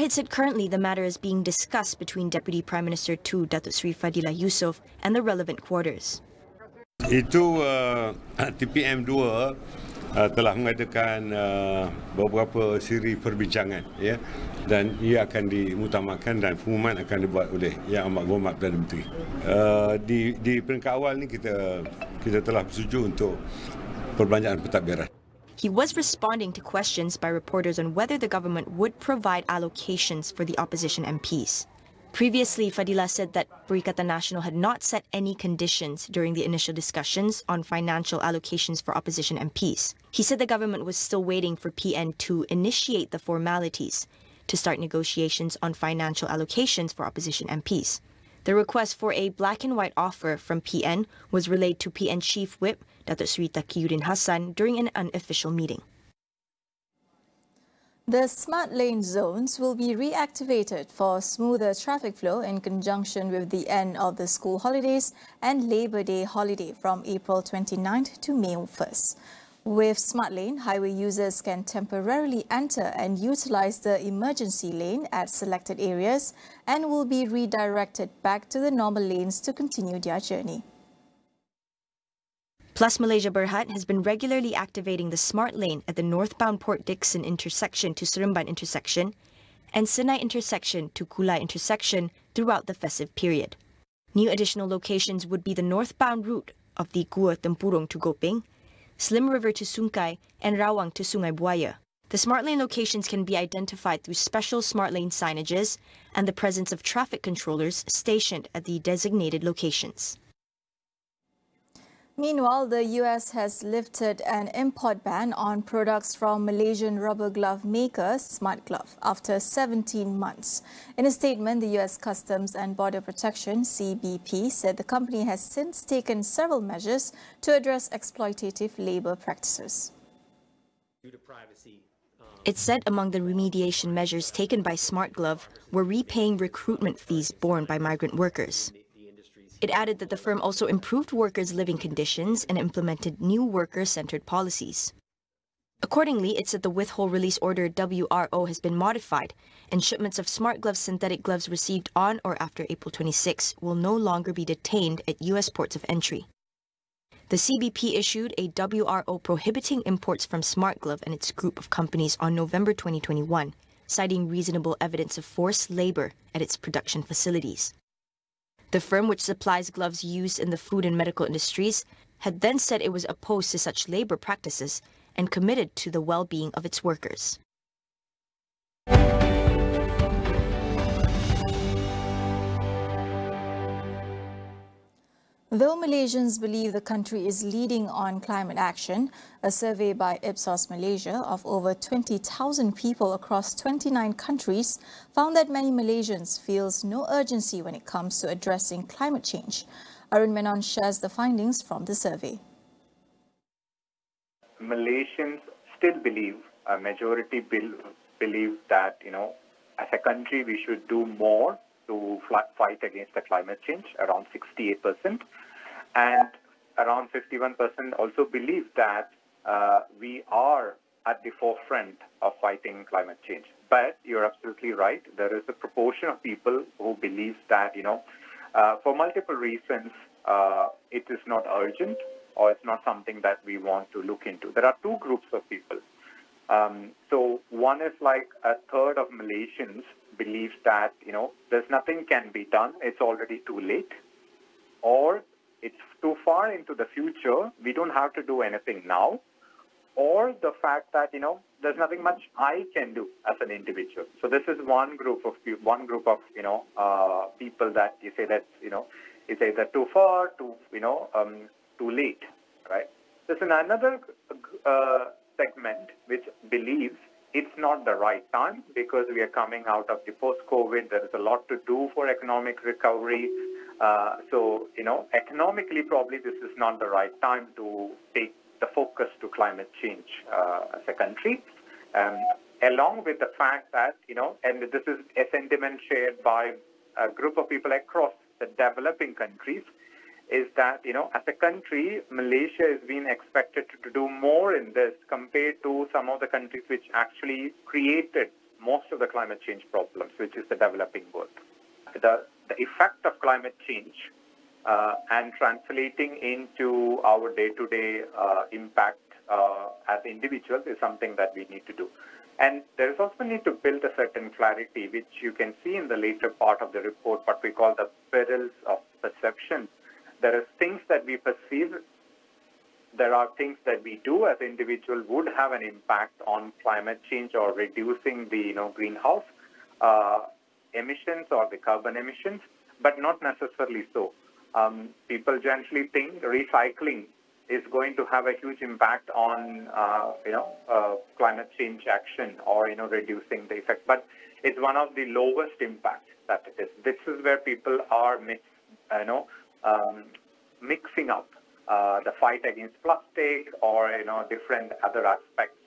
Wahid said currently the matter is being discussed between Deputy Prime Minister Tu Datuk Sri Fadilah Yusof and the relevant quarters. Itu TPM 2 telah mengadakan beberapa siri perbincangan, ya, dan ia akan dimutamakan dan pengumuman akan dibuat oleh Yang Amat Berhormat Perdana Menteri. Di peringkat awal ni kita telah bersetuju untuk perbelanjaan pentadbiran. He was responding to questions by reporters on whether the government would provide allocations for the opposition MPs. Previously, Fadilah said that Perikatan Nasional had not set any conditions during the initial discussions on financial allocations for opposition MPs. He said the government was still waiting for PN to initiate the formalities to start negotiations on financial allocations for opposition MPs. The request for a black and white offer from PN was relayed to PN Chief Whip Datuk Sri Taqiyuddin Hassan during an unofficial meeting. The smart lane zones will be reactivated for smoother traffic flow in conjunction with the end of the school holidays and Labour Day holiday from April 29th to May 1st. With Smart Lane, highway users can temporarily enter and utilize the emergency lane at selected areas and will be redirected back to the normal lanes to continue their journey. Plus Malaysia Berhad has been regularly activating the Smart Lane at the northbound Port Dickson intersection to Seremban intersection and Senai intersection to Kulai intersection throughout the festive period. New additional locations would be the northbound route of the Gua Tempurung to Gopeng, Slim River to Sungkai, and Rawang to Sungai Buaya. The Smart Lane locations can be identified through special Smart Lane signages and the presence of traffic controllers stationed at the designated locations. Meanwhile, the US has lifted an import ban on products from Malaysian rubber glove maker Smart Glove after 17 months. In a statement, the US Customs and Border Protection (CBP) said the company has since taken several measures to address exploitative labor practices. It said among the remediation measures taken by Smart Glove were repaying recruitment fees borne by migrant workers. It added that the firm also improved workers' living conditions and implemented new worker-centered policies. Accordingly, it said the Withhold Release Order WRO has been modified, and shipments of Smart Glove synthetic gloves received on or after April 26 will no longer be detained at U.S. ports of entry. The CBP issued a WRO prohibiting imports from Smart Glove and its group of companies on November 2021, citing reasonable evidence of forced labor at its production facilities. The firm, which supplies gloves used in the food and medical industries, had then said it was opposed to such labor practices and committed to the well-being of its workers. Though Malaysians believe the country is leading on climate action, a survey by Ipsos Malaysia of over 20,000 people across 29 countries found that many Malaysians feels no urgency when it comes to addressing climate change. Arun Menon shares the findings from the survey. Malaysians still believe, a majority believe that, as a country we should do more to fight against the climate change, around 68%. And around 51% also believe that we are at the forefront of fighting climate change. But you're absolutely right. There is a proportion of people who believe that, for multiple reasons, it is not urgent or it's not something that we want to look into. There are two groups of people. So one is like a third of Malaysians believes that, there's nothing can be done. It's already too late. Or it's too far into the future. We don't have to do anything now. Or the fact that, there's nothing much I can do as an individual. So this is one group of people that you say that, it's either too far, too late, right? There's another segment which believes it's not the right time because we are coming out of the post-COVID. There is a lot to do for economic recovery. So, economically, probably this is not the right time to take the focus to climate change as a country. Along with the fact that, and this is a sentiment shared by a group of people across the developing countries, is that, as a country, Malaysia is being expected to do more in this compared to some of the countries which actually created most of the climate change problems, which is the developing world. The effect of climate change and translating into our day-to-day impact as individuals is something that we need to do. And there is also need to build a certain clarity, which you can see in the later part of the report, what we call the perils of perception. There are things that we perceive, there are things that we do as individuals would have an impact on climate change or reducing the greenhouse emissions or the carbon emissions, but not necessarily so. People generally think recycling is going to have a huge impact on climate change action or reducing the effect, but it's one of the lowest impacts that it is. This is where people are mixing up the fight against plastic or different other aspects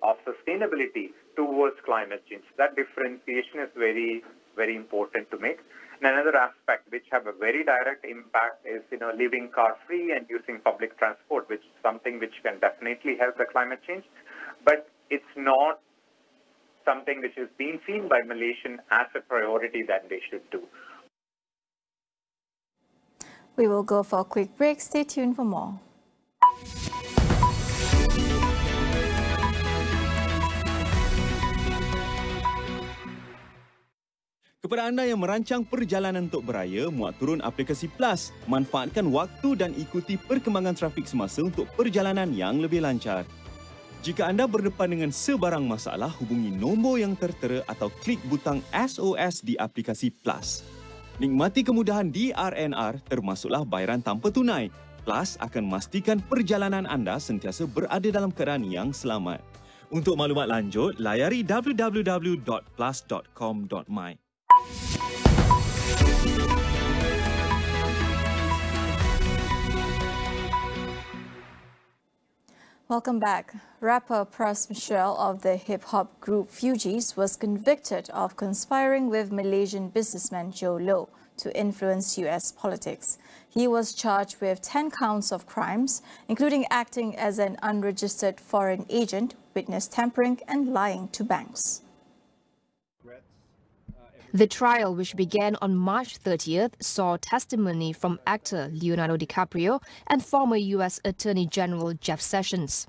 of sustainability towards climate change. That differentiation is very, very important to make. And another aspect which have a very direct impact is living car-free and using public transport, which is something which can definitely help the climate change, but it's not something which is being seen by Malaysians as a priority that they should do. We will go for a quick break. Stay tuned for more. Kepada anda yang merancang perjalanan untuk beraya, muat turun aplikasi Plus. Manfaatkan waktu dan ikuti perkembangan trafik semasa untuk perjalanan yang lebih lancar. Jika anda berdepan dengan sebarang masalah, hubungi nombor yang tertera atau klik butang SOS di aplikasi Plus. Nikmati kemudahan di RNR termasuklah bayaran tanpa tunai. Plus akan memastikan perjalanan anda sentiasa berada dalam keadaan yang selamat. Untuk maklumat lanjut, layari www.plus.com.my. Welcome back. Rapper Pras Michelle of the hip-hop group Fugees was convicted of conspiring with Malaysian businessman Joe Low to influence US politics. He was charged with 10 counts of crimes, including acting as an unregistered foreign agent, witness tampering and lying to banks. The trial, which began on March 30th, saw testimony from actor Leonardo DiCaprio and former U.S. Attorney General Jeff Sessions.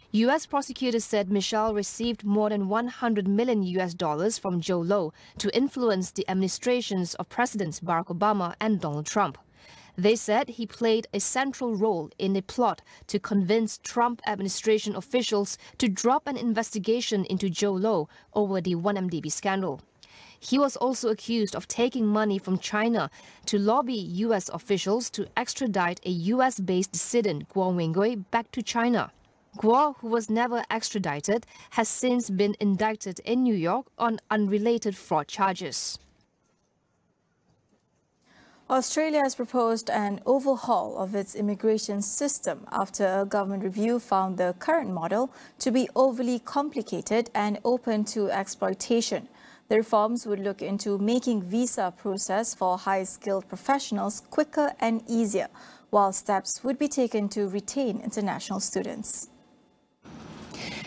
U.S. prosecutors said Michelle received more than $100 million from Joe Low to influence the administrations of Presidents Barack Obama and Donald Trump. They said he played a central role in a plot to convince Trump administration officials to drop an investigation into Joe Low over the 1MDB scandal. He was also accused of taking money from China to lobby U.S. officials to extradite a U.S.-based dissident, Guo Wengui, back to China. Guo, who was never extradited, has since been indicted in New York on unrelated fraud charges. Australia has proposed an overhaul of its immigration system after a government review found the current model to be overly complicated and open to exploitation. The reforms would look into making visa process for high-skilled professionals quicker and easier, while steps would be taken to retain international students.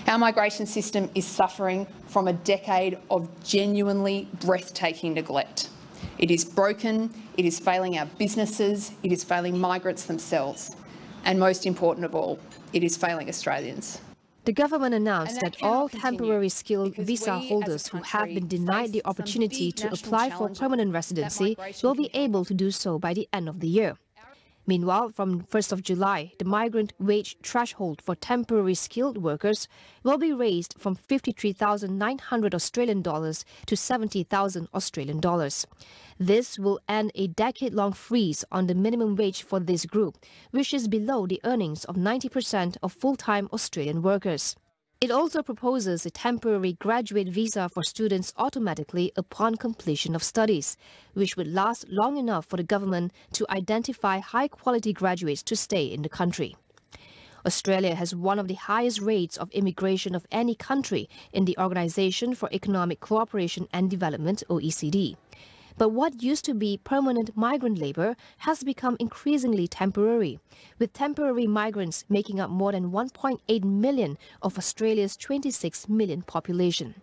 Our migration system is suffering from a decade of genuinely breathtaking neglect. It is broken, it is failing our businesses, it is failing migrants themselves, and most important of all, it is failing Australians. The government announced that all temporary skilled visa holders who have been denied the opportunity to apply for permanent residency will be able to do so by the end of the year. Meanwhile, from 1st of July, the migrant wage threshold for temporary skilled workers will be raised from 53,900 Australian dollars to 70,000 Australian dollars. This will end a decade-long freeze on the minimum wage for this group, which is below the earnings of 90% of full-time Australian workers. It also proposes a temporary graduate visa for students automatically upon completion of studies, which would last long enough for the government to identify high-quality graduates to stay in the country. Australia has one of the highest rates of immigration of any country in the Organisation for Economic Cooperation and Development, OECD. But what used to be permanent migrant labour has become increasingly temporary, with temporary migrants making up more than 1.8 million of Australia's 26 million population.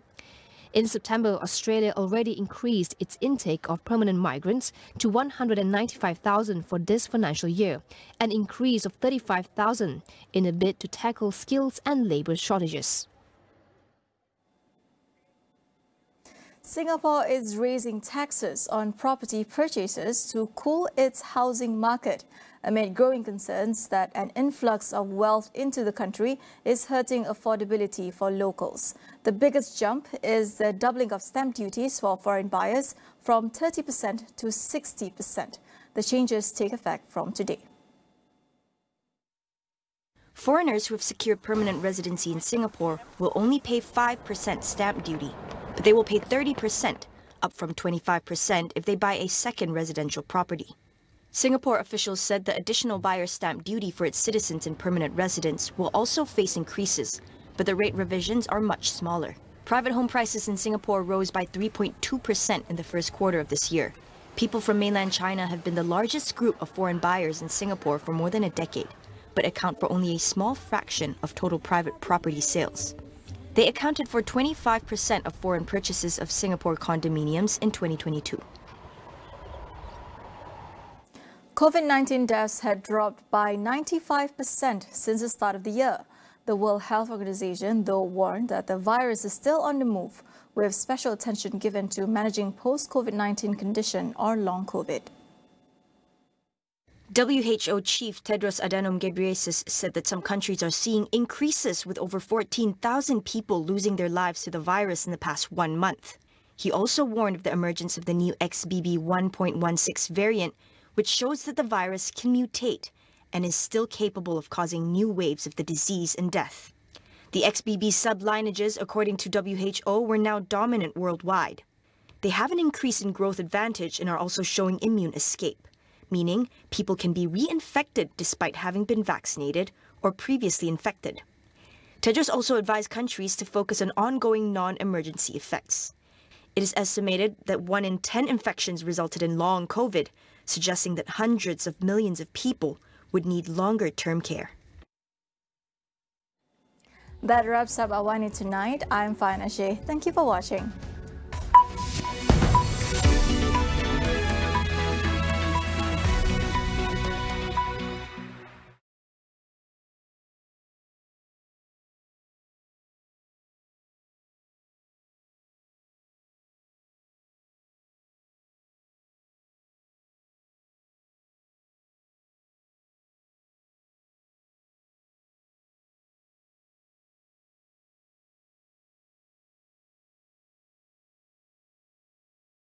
In September, Australia already increased its intake of permanent migrants to 195,000 for this financial year, an increase of 35,000 in a bid to tackle skills and labour shortages. Singapore is raising taxes on property purchases to cool its housing market, amid growing concerns that an influx of wealth into the country is hurting affordability for locals. The biggest jump is the doubling of stamp duties for foreign buyers from 30% to 60%. The changes take effect from today. Foreigners who have secured permanent residency in Singapore will only pay 5% stamp duty, but they will pay 30%, up from 25% if they buy a second residential property. Singapore officials said the additional buyer stamp duty for its citizens and permanent residents will also face increases, but the rate revisions are much smaller. Private home prices in Singapore rose by 3.2% in the first quarter of this year. People from mainland China have been the largest group of foreign buyers in Singapore for more than a decade, but account for only a small fraction of total private property sales. They accounted for 25% of foreign purchases of Singapore condominiums in 2022. COVID-19 deaths had dropped by 95% since the start of the year. The World Health Organization, though, warned that the virus is still on the move, with special attention given to managing post-COVID-19 condition or long COVID. WHO Chief Tedros Adhanom Ghebreyesus said that some countries are seeing increases, with over 14,000 people losing their lives to the virus in the past 1 month. He also warned of the emergence of the new XBB 1.16 variant, which shows that the virus can mutate and is still capable of causing new waves of the disease and death. The XBB sublineages, according to WHO, were now dominant worldwide. They have an increase in growth advantage and are also showing immune escape, meaning people can be reinfected despite having been vaccinated or previously infected. Tedros also advised countries to focus on ongoing non-emergency effects. It is estimated that 1 in 10 infections resulted in long COVID, suggesting that hundreds of millions of people would need longer-term care. That wraps up AWANI tonight. I'm Faiana Sheh. Thank you for watching.